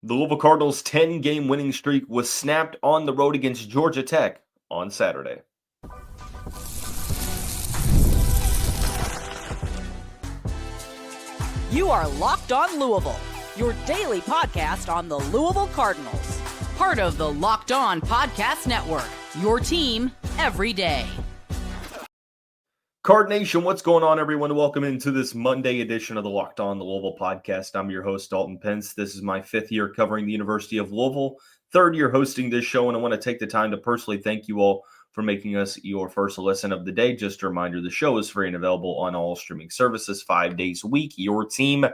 The Louisville Cardinals' 10-game winning streak was snapped on the road against Georgia Tech on Saturday. You are Locked On Louisville, your daily podcast on the Louisville Cardinals. Part of the Locked On Podcast Network, your team every day. Card Nation, what's going on, everyone? Welcome into this Monday edition of the Locked On the Louisville podcast. I'm your host, Dalton Pence. This is my 5th year covering the University of Louisville, 3rd year hosting this show, and I want to take the time to personally thank you all for making us your first listen of the day. Just a reminder, the show is free and available on all streaming services 5 days a week. Your team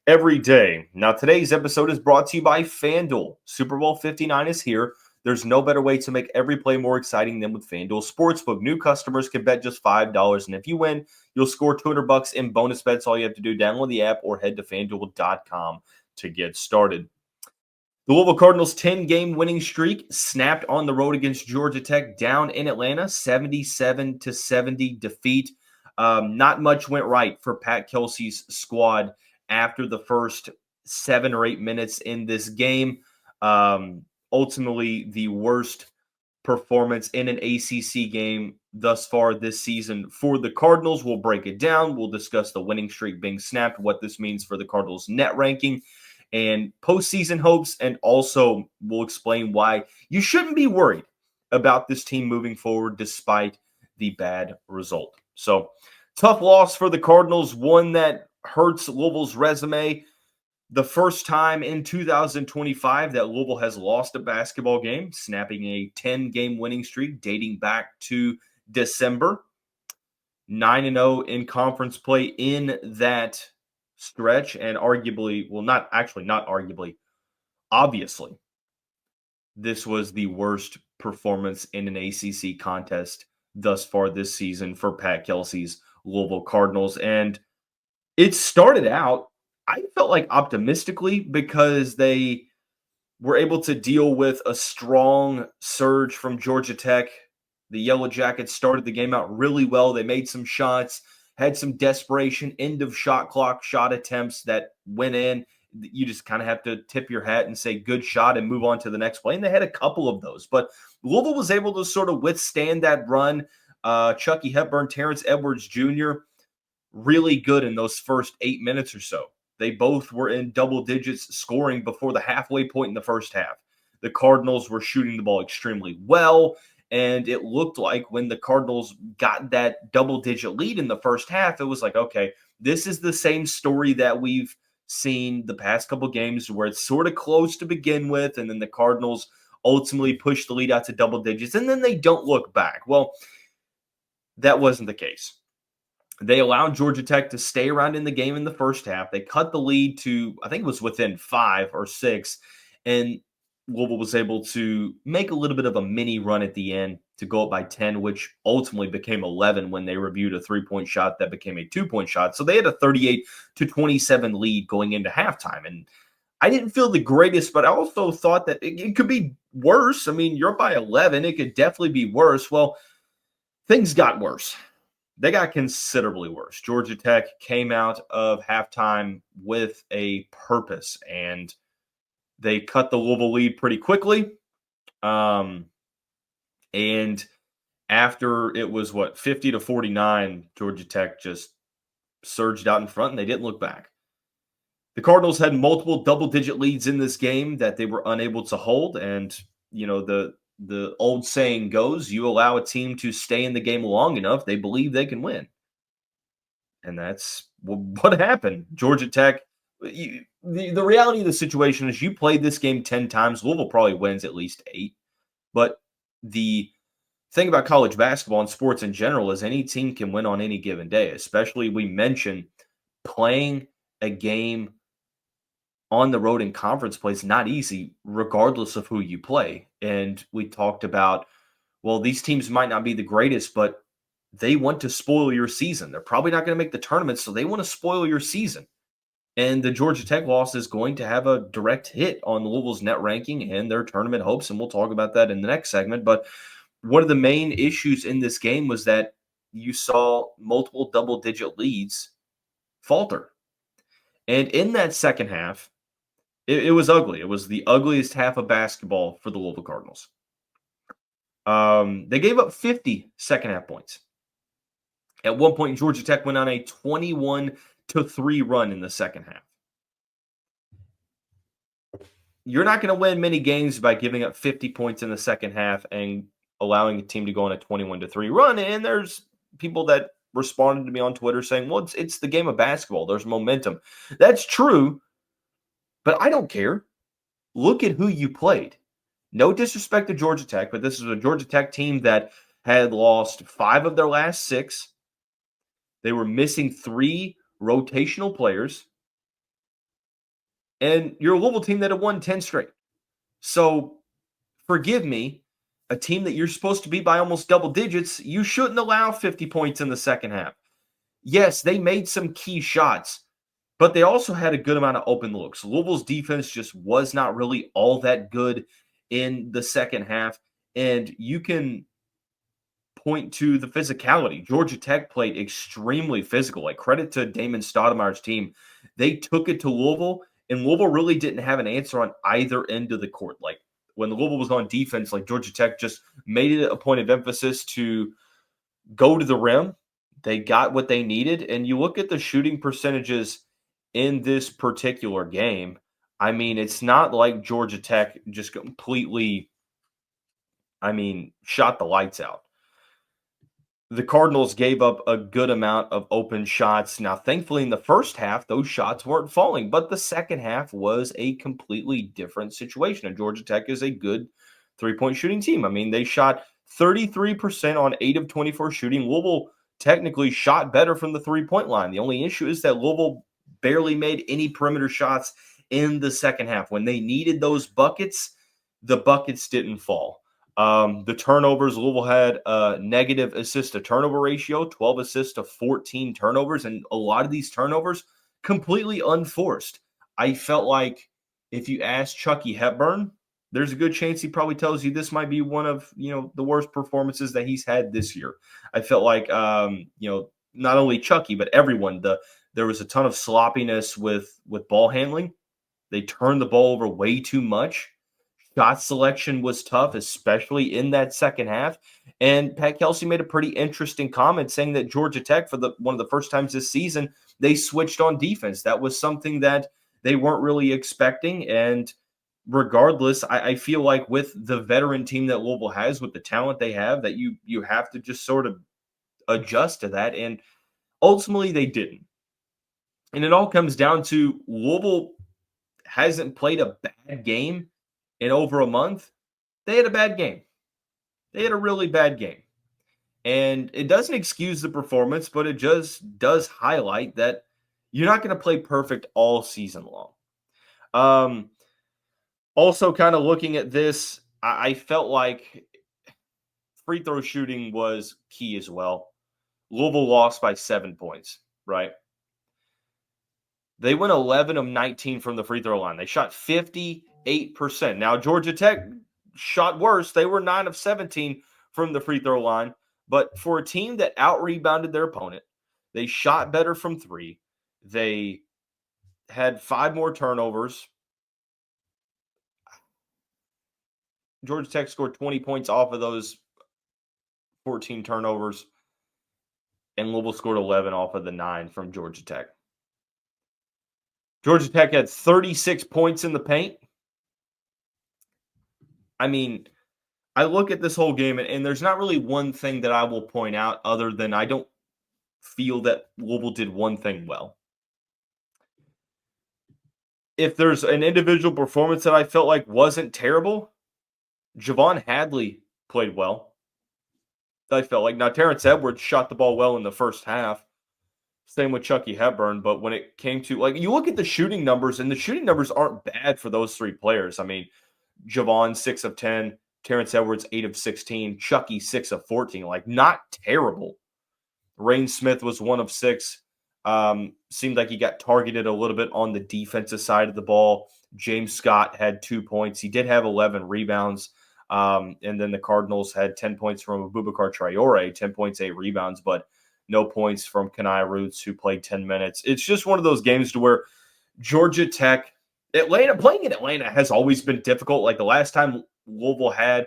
every day. Now, today's episode is brought to you by FanDuel. Super Bowl 59 is here. There's no better way to make every play more exciting than with FanDuel Sportsbook. New customers can bet just $5, and if you win, you'll score $200 in bonus bets. All you have to do, download the app or head to FanDuel.com to get started. The Louisville Cardinals' 10-game winning streak snapped on the road against Georgia Tech down in Atlanta, 77-70 defeat. Not much went right for Pat Kelsey's squad after the first 7 or 8 minutes in this game. Ultimately, the worst performance in an ACC game thus far this season for the Cardinals. We'll break it down. We'll discuss the winning streak being snapped, what this means for the Cardinals' net ranking, and postseason hopes, and also we'll explain why you shouldn't be worried about this team moving forward despite the bad result. So, tough loss for the Cardinals, one that hurts Louisville's resume. The first time in 2025 that Louisville has lost a basketball game, snapping a 10-game winning streak dating back to December. 9-0 in conference play in that stretch, and obviously, this was the worst performance in an ACC contest thus far this season for Pat Kelsey's Louisville Cardinals. And it started out, I felt like, optimistically, because they were able to deal with a strong surge from Georgia Tech. The Yellow Jackets started the game out really well. They made some shots, had some desperation, end of shot clock shot attempts that went in. You just kind of have to tip your hat and say good shot and move on to the next play. And they had a couple of those. But Louisville was able to sort of withstand that run. Chucky Hepburn, Terrence Edwards Jr., really good in those first 8 minutes or so. They both were in double digits scoring before the halfway point in the first half. The Cardinals were shooting the ball extremely well, and it looked like when the Cardinals got that double-digit lead in the first half, it was like, okay, this is the same story that we've seen the past couple games where it's sort of close to begin with, and then the Cardinals ultimately push the lead out to double digits, and then they don't look back. Well, that wasn't the case. They allowed Georgia Tech to stay around in the game in the first half. They cut the lead to, I think it was within 5 or 6, and Louisville was able to make a little bit of a mini run at the end to go up by 10, which ultimately became 11 when they reviewed a 3-point shot that became a 2-point shot. So they had a 38-27 lead going into halftime. And I didn't feel the greatest, but I also thought that it could be worse. I mean, you're up by 11. It could definitely be worse. Well, things got worse. They got considerably worse. Georgia Tech came out of halftime with a purpose, and they cut the Louisville lead pretty quickly. And after it was, 50-49, Georgia Tech just surged out in front, and they didn't look back. The Cardinals had multiple double-digit leads in this game that they were unable to hold, and, the old saying goes, you allow a team to stay in the game long enough, they believe they can win. And that's what happened. Georgia Tech, the reality of the situation is you played this game 10 times, Louisville probably wins at least 8. But the thing about college basketball and sports in general is any team can win on any given day, especially we mentioned playing a game on the road in conference play is not easy, regardless of who you play. And we talked about, well, these teams might not be the greatest, but they want to spoil your season. They're probably not going to make the tournament, so they want to spoil your season. And the Georgia Tech loss is going to have a direct hit on Louisville's net ranking and their tournament hopes, and we'll talk about that in the next segment. But one of the main issues in this game was that you saw multiple double-digit leads falter. And in that second half, It was ugly. It was the ugliest half of basketball for the Louisville Cardinals. They gave up 50 second half points. At one point, Georgia Tech went on a 21-3 run in the second half. You're not going to win many games by giving up 50 points in the second half and allowing a team to go on a 21-3 run. And there's people that responded to me on Twitter saying, well, it's the game of basketball. There's momentum. That's true, but I don't care. Look at who you played. No disrespect to Georgia Tech, but this is a Georgia Tech team that had lost 5 of their last 6. They were missing 3 rotational players. And you're a Louisville team that had won 10 straight. So forgive me, a team that you're supposed to beat by almost double digits, you shouldn't allow 50 points in the second half. Yes, they made some key shots, but they also had a good amount of open looks. Louisville's defense just was not really all that good in the second half. And you can point to the physicality. Georgia Tech played extremely physical. Like, credit to Damon Stoudemire's team. They took it to Louisville, and Louisville really didn't have an answer on either end of the court. Like, when Louisville was on defense, like, Georgia Tech just made it a point of emphasis to go to the rim. They got what they needed. And you look at the shooting percentages in this particular game, I mean, it's not like Georgia Tech just completely, shot the lights out. The Cardinals gave up a good amount of open shots. Now, thankfully, in the first half, those shots weren't falling, but the second half was a completely different situation. And Georgia Tech is a good three-point shooting team. I mean, they shot 33% on 8 of 24 shooting. Louisville technically shot better from the three-point line. The only issue is that Louisville barely made any perimeter shots in the second half. When they needed those buckets, the buckets didn't fall. The turnovers, Louisville had a negative assist to turnover ratio, 12 assists to 14 turnovers, and a lot of these turnovers completely unforced. I felt like if you ask Chucky Hepburn, there's a good chance he probably tells you this might be one of, the worst performances that he's had this year. I felt like, not only Chucky, but everyone, there was a ton of sloppiness with ball handling. They turned the ball over way too much. Shot selection was tough, especially in that second half. And Pat Kelsey made a pretty interesting comment saying that Georgia Tech, for one of the first times this season, they switched on defense. That was something that they weren't really expecting. And regardless, I feel like with the veteran team that Louisville has, with the talent they have, that you have to just sort of adjust to that. And ultimately, they didn't. And it all comes down to Louisville hasn't played a bad game in over a month. They had a bad game. They had a really bad game. And it doesn't excuse the performance, but it just does highlight that you're not going to play perfect all season long. Also, kind of looking at this, I felt like free throw shooting was key as well. Louisville lost by 7 points, right? They went 11 of 19 from the free throw line. They shot 58%. Now, Georgia Tech shot worse. They were 9 of 17 from the free throw line. But for a team that out-rebounded their opponent, they shot better from 3. They had 5 more turnovers. Georgia Tech scored 20 points off of those 14 turnovers. And Louisville scored 11 off of the 9 from Georgia Tech. Georgia Tech had 36 points in the paint. I mean, I look at this whole game, and there's not really one thing that I will point out other than I don't feel that Louisville did one thing well. If there's an individual performance that I felt like wasn't terrible, Javon Hadley played well. I felt like. Now, Terrence Edwards shot the ball well in the first half. Same with Chucky Hepburn. But when it came to, you look at the shooting numbers, and the shooting numbers aren't bad for those 3 players. I mean, Javon, 6 of 10. Terrence Edwards, 8 of 16. Chucky, 6 of 14. Not terrible. Rain Smith was 1 of 6. Seemed like he got targeted a little bit on the defensive side of the ball. James Scott had 2 points. He did have 11 rebounds. And then the Cardinals had 10 points from Abubakar Traore, 10 points, 8 rebounds, but no points from Kenai Roots, who played 10 minutes. It's just one of those games to where Georgia Tech Playing in Atlanta has always been difficult. Like the last time Louisville had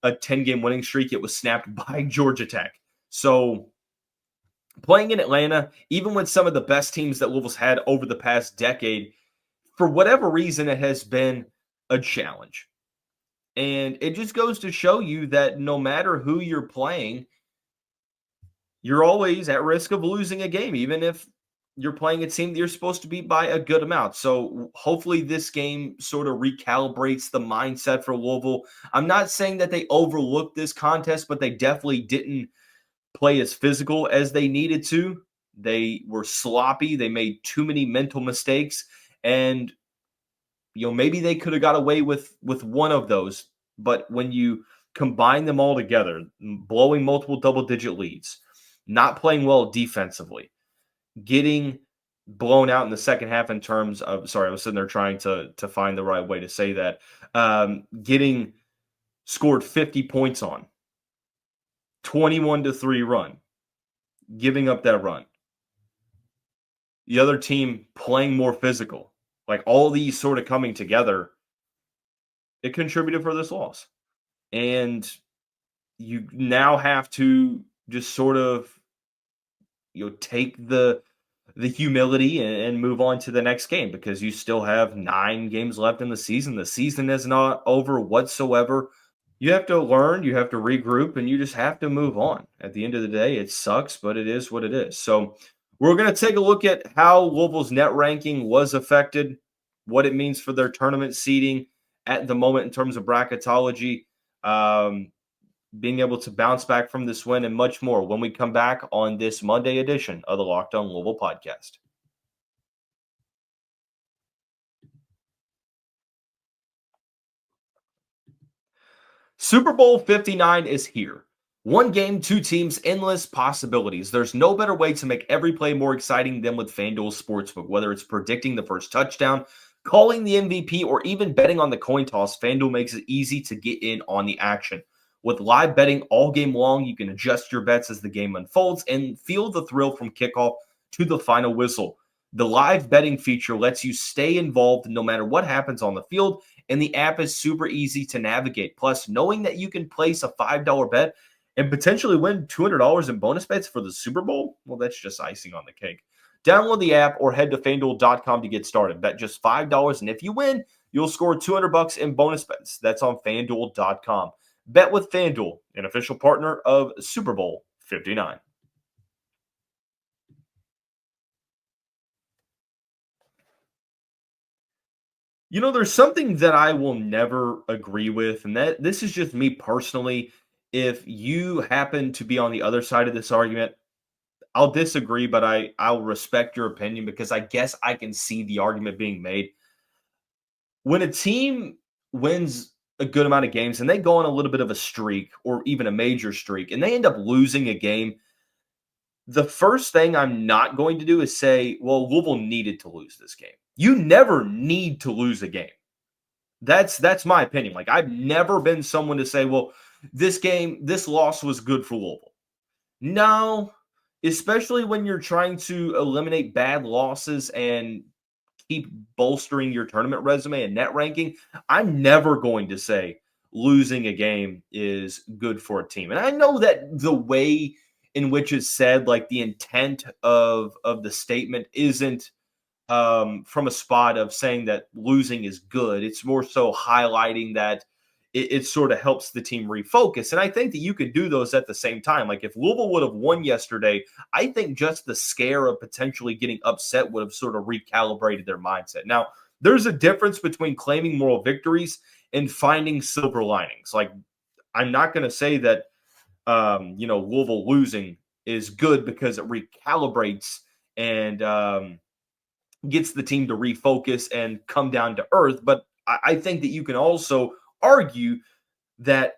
a 10-game winning streak, it was snapped by Georgia Tech. So playing in Atlanta, even with some of the best teams that Louisville's had over the past decade, for whatever reason, it has been a challenge. And it just goes to show you that no matter who you're playing, you're always at risk of losing a game, even if you're playing a team that you're supposed to beat by a good amount. So hopefully this game sort of recalibrates the mindset for Louisville. I'm not saying that they overlooked this contest, but they definitely didn't play as physical as they needed to. They were sloppy. They made too many mental mistakes. And maybe they could have got away with one of those, but when you combine them all together, blowing multiple double-digit leads, not playing well defensively, getting blown out in the second half in terms of, sorry, I was sitting there trying to find the right way to say that, getting scored 50 points on, 21-3 run, giving up that run, the other team playing more physical, like all these sort of coming together, it contributed for this loss. And you now have to just sort of take the humility and move on to the next game, because you still have 9 games left in the season. The season is not over whatsoever. You have to learn, you have to regroup, and you just have to move on. At the end of the day, it sucks, but it is what it is. So we're going to take a look at how Louisville's net ranking was affected, what it means for their tournament seeding at the moment in terms of bracketology, being able to bounce back from this win, and much more when we come back on this Monday edition of the Locked On Louisville podcast. Super Bowl 59 is here. One game, 2 teams, endless possibilities. There's no better way to make every play more exciting than with FanDuel Sportsbook. Whether it's predicting the first touchdown, calling the MVP, or even betting on the coin toss, FanDuel makes it easy to get in on the action. With live betting all game long, you can adjust your bets as the game unfolds and feel the thrill from kickoff to the final whistle. The live betting feature lets you stay involved no matter what happens on the field, and the app is super easy to navigate. Plus, knowing that you can place a $5 bet and potentially win $200 in bonus bets for the Super Bowl, well, that's just icing on the cake. Download the app or head to FanDuel.com to get started. Bet just $5, and if you win, you'll score $200 in bonus bets. That's on FanDuel.com. Bet with FanDuel, an official partner of Super Bowl 59. There's something that I will never agree with, and that this is just me personally. If you happen to be on the other side of this argument, I'll disagree, but I'll respect your opinion, because I guess I can see the argument being made. When a team wins a good amount of games and they go on a little bit of a streak, or even a major streak, and they end up losing a game, the first thing I'm not going to do is say, well, Louisville needed to lose this game. You never need to lose a game. That's my opinion. Like, I've never been someone to say, well, this loss was good for Louisville. No, especially when you're trying to eliminate bad losses and keep bolstering your tournament resume and net ranking. I'm never going to say losing a game is good for a team. And I know that the way in which it's said, like the intent of the statement isn't from a spot of saying that losing is good. It's more so highlighting that it sort of helps the team refocus. And I think that you could do those at the same time. Like if Louisville would have won yesterday, I think just the scare of potentially getting upset would have sort of recalibrated their mindset. Now, there's a difference between claiming moral victories and finding silver linings. Like, I'm not going to say that, Louisville losing is good because it recalibrates and gets the team to refocus and come down to earth. But I think that you can also argue that,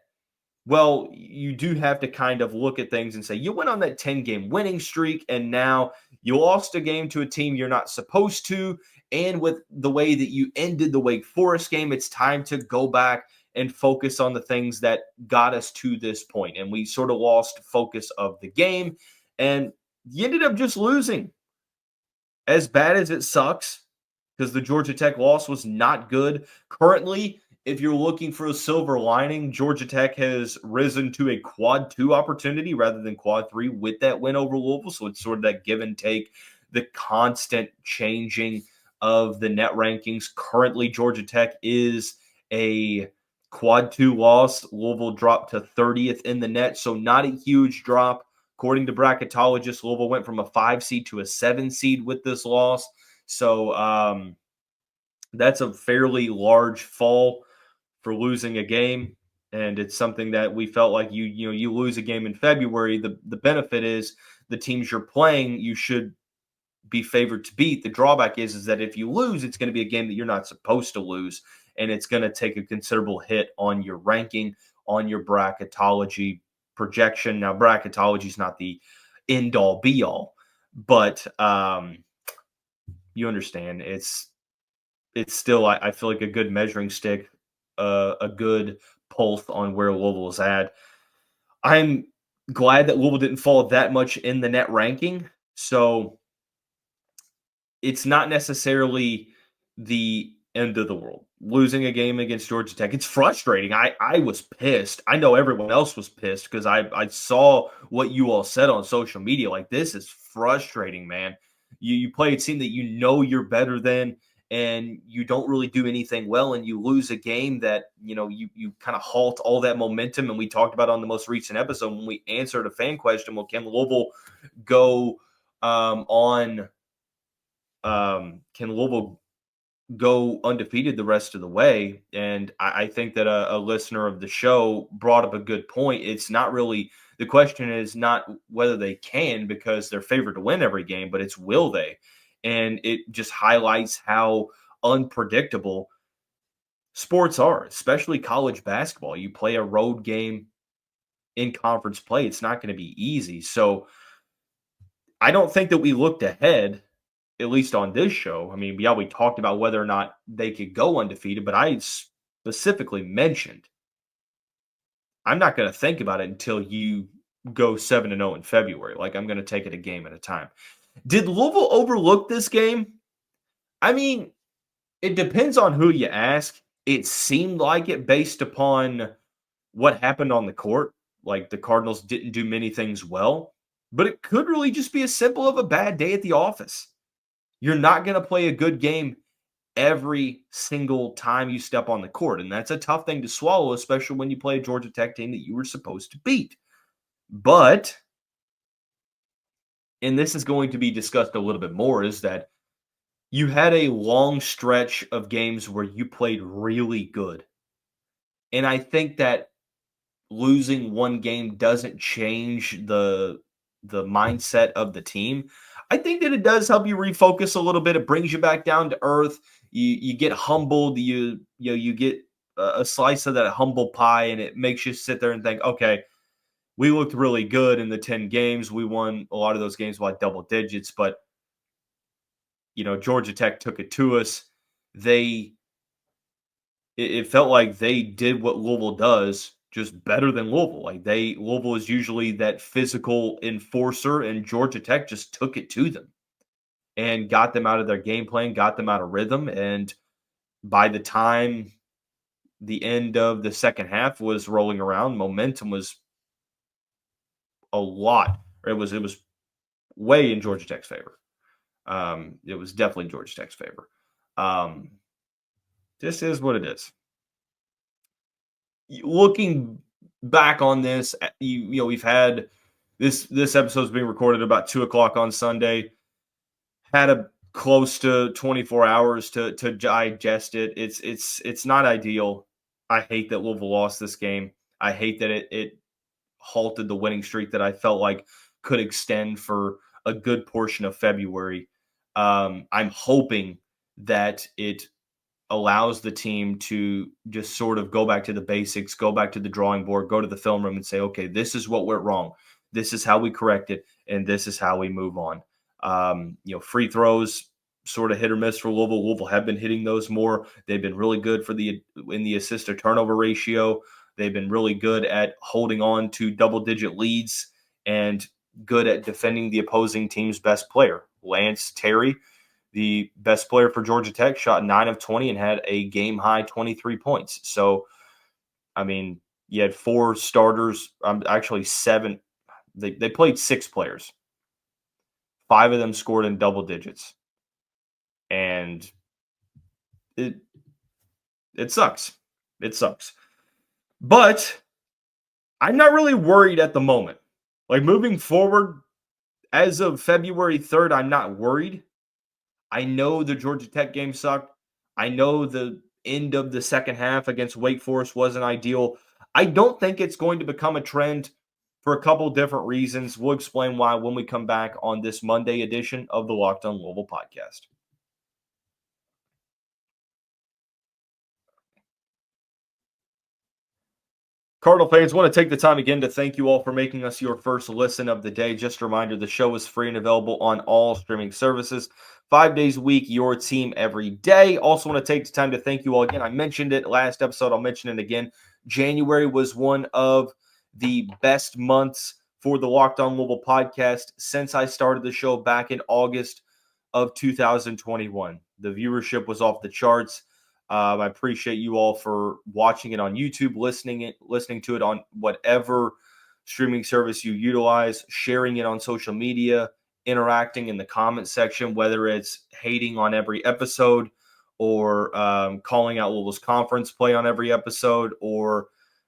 well, you do have to kind of look at things and say, you went on that 10-game winning streak, and now you lost a game to a team you're not supposed to. And with the way that you ended the Wake Forest game, it's time to go back and focus on the things that got us to this point. And we sort of lost focus of the game, and you ended up just losing. As bad as it sucks, because the Georgia Tech loss was not good. Currently, if you're looking for a silver lining, Georgia Tech has risen to a quad 2 opportunity rather than quad 3 with that win over Louisville. So it's sort of that give and take, the constant changing of the net rankings. Currently, Georgia Tech is a quad 2 loss. Louisville dropped to 30th in the net, so not a huge drop. According to bracketologists, Louisville went from a 5 seed to a 7 seed with this loss. So that's a fairly large fall for losing a game. And it's something that we felt like you lose a game in February. The benefit is the teams you're playing, you should be favored to beat. The drawback is that if you lose, it's going to be a game that you're not supposed to lose, and it's going to take a considerable hit on your ranking, on your bracketology projection. Now, bracketology is not the end all be all, but you understand it's still, I feel like, a good measuring stick, a good pulse on where Louisville is at. I'm glad that Louisville didn't fall that much in the net ranking, so it's not necessarily the end of the world. Losing a game against Georgia Tech, it's frustrating. I was pissed. I know everyone else was pissed because I saw what you all said on social media. Like, this is frustrating, man. You play a team that you know you're better than, and you don't really do anything well, and you lose a game that you kind of halt all that momentum. And we talked about on the most recent episode when we answered a fan question, well, can Louisville go can Louisville go undefeated the rest of the way? And I think that a listener of the show brought up a good point. It's not really, the question is not whether they can, because they're favored to win every game, but it's will they? And it just highlights how unpredictable sports are, especially college basketball. You play a road game in conference play, it's not going to be easy. So I don't think that we looked ahead, at least on this show. I mean, yeah, we talked about whether or not they could go undefeated, but I specifically mentioned I'm not going to think about it until you go 7-0 in February. Like, I'm going to take it a game at a time. Did Louisville overlook this game? I mean, it depends on who you ask. It seemed like it based upon what happened on the court. Like, the Cardinals didn't do many things well, but it could really just be as simple of a bad day at the office. You're not going to play a good game every single time you step on the court, and that's a tough thing to swallow, especially when you play a Georgia Tech team that you were supposed to beat. But, and this is going to be discussed a little bit more, is that you had a long stretch of games where you played really good. And I think that losing one game doesn't change the mindset of the team. I think that it does help you refocus a little bit. It brings you back down to earth. You get humbled. You get a slice of that humble pie, and it makes you sit there and think, okay, we looked really good in the 10 games. We won a lot of those games by double digits, but Georgia Tech took it to us. It felt like they did what Louisville does, just better than Louisville. Like, Louisville is usually that physical enforcer, and Georgia Tech just took it to them and got them out of their game plan, got them out of rhythm. And by the time the end of the second half was rolling around, momentum was a lot. It was way in Georgia Tech's favor. It was definitely in Georgia Tech's favor. This is what it is. Looking back on this, we've had this episode's being recorded about 2:00 on Sunday. Had a close to 24 hours to digest it. It's not ideal. I hate that Louisville lost this game. I hate that it halted the winning streak that I felt like could extend for a good portion of February. I'm hoping that it allows the team to just sort of go back to the basics, go back to the drawing board, go to the film room and say, okay, this is what went wrong. This is how we correct it, and this is how we move on. Free throws, sort of hit or miss for Louisville. Louisville have been hitting those more. They've been really good in the assist to turnover ratio. They've been really good at holding on to double-digit leads and good at defending the opposing team's best player. Lance Terry, the best player for Georgia Tech, shot 9 of 20 and had a game-high 23 points. So, I mean, you had 4 starters, actually 7. They played 6 players. 5 of them scored in double digits. And it sucks. It sucks. But I'm not really worried at the moment. Like, moving forward, as of February 3rd, I'm not worried. I know the Georgia Tech game sucked. I know the end of the second half against Wake Forest wasn't ideal. I don't think it's going to become a trend for a couple different reasons. We'll explain why when we come back on this Monday edition of the Locked On Louisville podcast. Cardinal fans, want to take the time again to thank you all for making us your first listen of the day. Just a reminder, the show is free and available on all streaming services, 5 days a week, your team every day. Also want to take the time to thank you all again. I mentioned it last episode. I'll mention it again. January was one of the best months for the Locked On Louisville podcast since I started the show back in August of 2021. The viewership was off the charts. I appreciate you all for watching it on YouTube, listening to it on whatever streaming service you utilize, sharing it on social media, interacting in the comment section, whether it's hating on every episode or calling out Louisville's conference play on every episode, or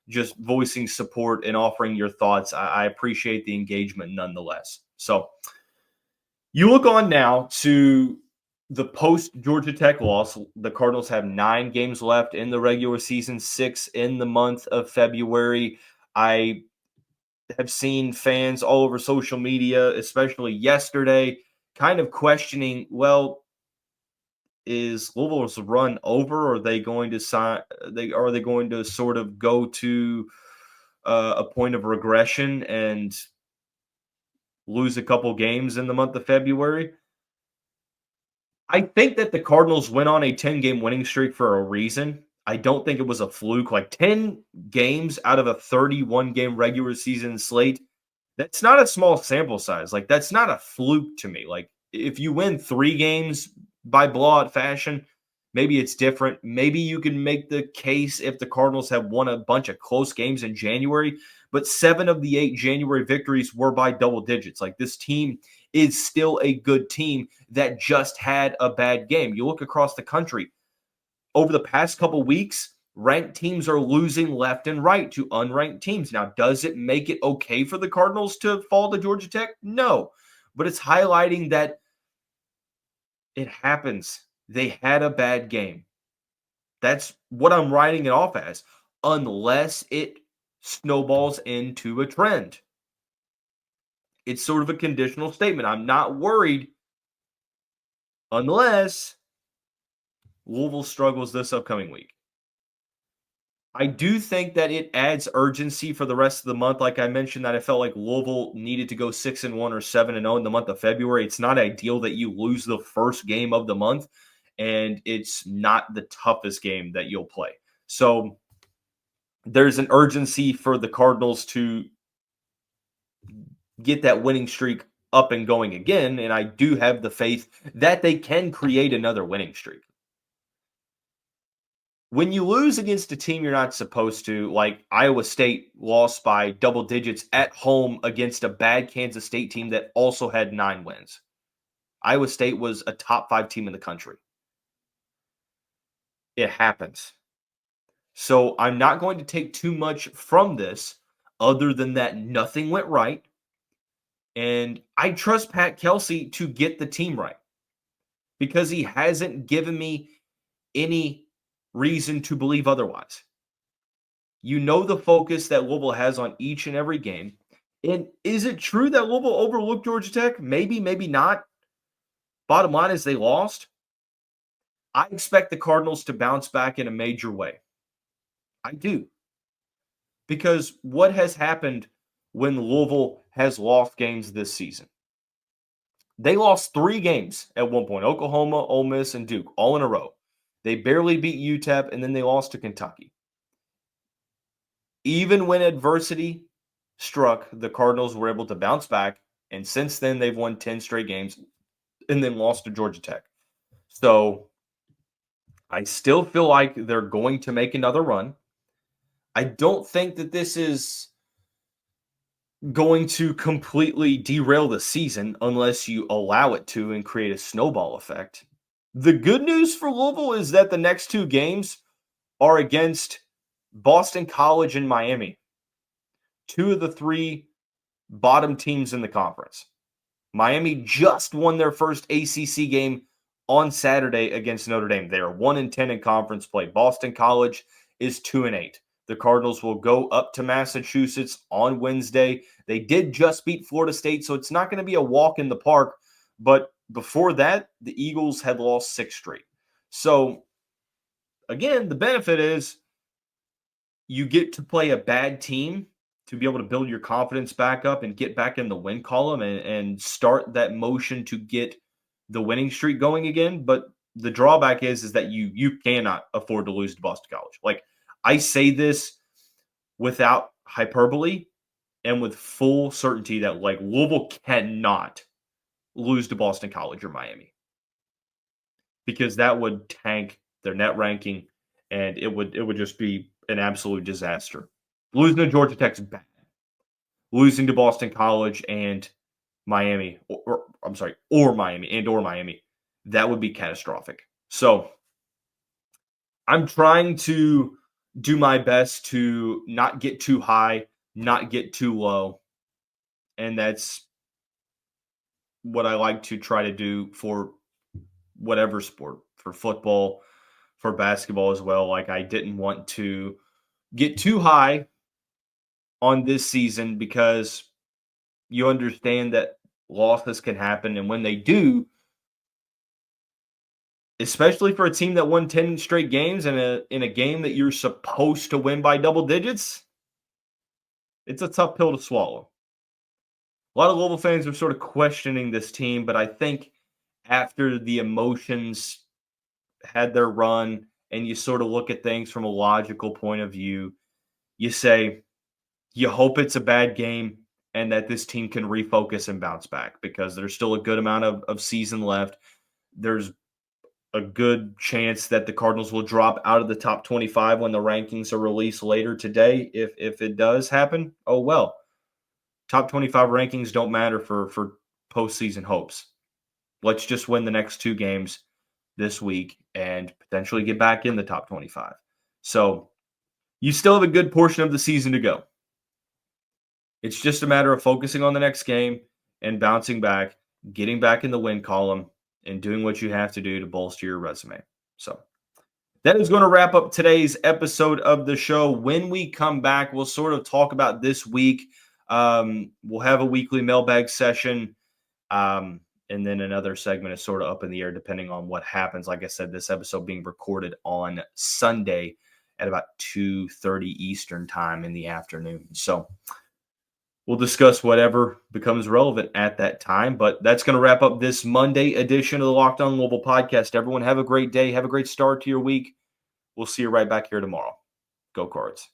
just voicing support and offering your thoughts. I appreciate the engagement nonetheless. So you look on now to the post-Georgia Tech loss. The Cardinals have 9 games left in the regular season, 6 in the month of February. I have seen fans all over social media, especially yesterday, kind of questioning, well, is Louisville's run over? Or are they going to are they going to sort of go to a point of regression and lose a couple games in the month of February? I think that the Cardinals went on a 10-game winning streak for a reason. I don't think it was a fluke. Like, 10 games out of a 31-game regular season slate, that's not a small sample size. Like, that's not a fluke to me. Like, if you win 3 games by blowout fashion, maybe it's different. Maybe you can make the case if the Cardinals have won a bunch of close games in January, but 7 of the 8 January victories were by double digits. Like, this team is still a good team that just had a bad game. You look across the country, over the past couple weeks, ranked teams are losing left and right to unranked teams. Now, does it make it okay for the Cardinals to fall to Georgia Tech? No, but it's highlighting that it happens. They had a bad game. That's what I'm writing it off as, unless it snowballs into a trend. It's sort of a conditional statement. I'm not worried unless Louisville struggles this upcoming week. I do think that it adds urgency for the rest of the month. Like I mentioned, that I felt like Louisville needed to go 6-1 or 7-0 in the month of February. It's not ideal that you lose the first game of the month, and it's not the toughest game that you'll play. So there's an urgency for the Cardinals to get that winning streak up and going again, and I do have the faith that they can create another winning streak. When you lose against a team you're not supposed to, like Iowa State lost by double digits at home against a bad Kansas State team that also had 9 wins. Iowa State was a top 5 team in the country. It happens. So I'm not going to take too much from this other than that nothing went right. And I trust Pat Kelsey to get the team right because he hasn't given me any reason to believe otherwise. You know the focus that Louisville has on each and every game. And is it true that Louisville overlooked Georgia Tech? Maybe, maybe not. Bottom line is they lost. I expect the Cardinals to bounce back in a major way. I do. Because what has happened when Louisville has lost games this season? They lost 3 games at one point: Oklahoma, Ole Miss, and Duke, all in a row. They barely beat UTEP, and then they lost to Kentucky. Even when adversity struck, the Cardinals were able to bounce back, and since then they've won 10 straight games and then lost to Georgia Tech. So I still feel like they're going to make another run. I don't think that this is going to completely derail the season unless you allow it to and create a snowball effect. The good news for Louisville is that the next two games are against Boston College and Miami, two of the three bottom teams in the conference. Miami just won their first ACC game on Saturday against Notre Dame. They are 1-10 in conference play. Boston College is 2-8. The Cardinals will go up to Massachusetts on Wednesday. They did just beat Florida State, so it's not going to be a walk in the park. But before that, the Eagles had lost 6 straight. So, again, the benefit is you get to play a bad team to be able to build your confidence back up and get back in the win column and start that motion to get the winning streak going again. But the drawback is that you cannot afford to lose to Boston College. Like, I say this without hyperbole and with full certainty that, like, Louisville cannot lose to Boston College or Miami, because that would tank their net ranking and it would just be an absolute disaster. Losing to Georgia Tech's bad. Losing to Boston College and Miami, or Miami, that would be catastrophic. So I'm trying to do my best to not get too high, not get too low. And that's what I like to try to do for whatever sport, for football, for basketball as well. Like, I didn't want to get too high on this season because you understand that losses can happen. And when they do, especially for a team that won 10 straight games in a game that you're supposed to win by double digits, it's a tough pill to swallow. A lot of Louisville fans are sort of questioning this team, but I think after the emotions had their run and you sort of look at things from a logical point of view, you say, you hope it's a bad game and that this team can refocus and bounce back, because there's still a good amount of season left. There's a good chance that the Cardinals will drop out of the top 25 when the rankings are released later today. If it does happen, oh well. Top 25 rankings don't matter for postseason hopes. Let's just win the next 2 games this week and potentially get back in the top 25. So you still have a good portion of the season to go. It's just a matter of focusing on the next game and bouncing back, getting back in the win column, and doing what you have to do to bolster your resume. So that is going to wrap up today's episode of the show. When we come back, we'll sort of talk about this week. We'll have a weekly mailbag session, and then another segment is sort of up in the air depending on what happens. Like I said, this episode being recorded on Sunday at about 2:30 Eastern time in the afternoon. So we'll discuss whatever becomes relevant at that time. But that's going to wrap up this Monday edition of the Locked On Louisville podcast. Everyone have a great day. Have a great start to your week. We'll see you right back here tomorrow. Go Cards.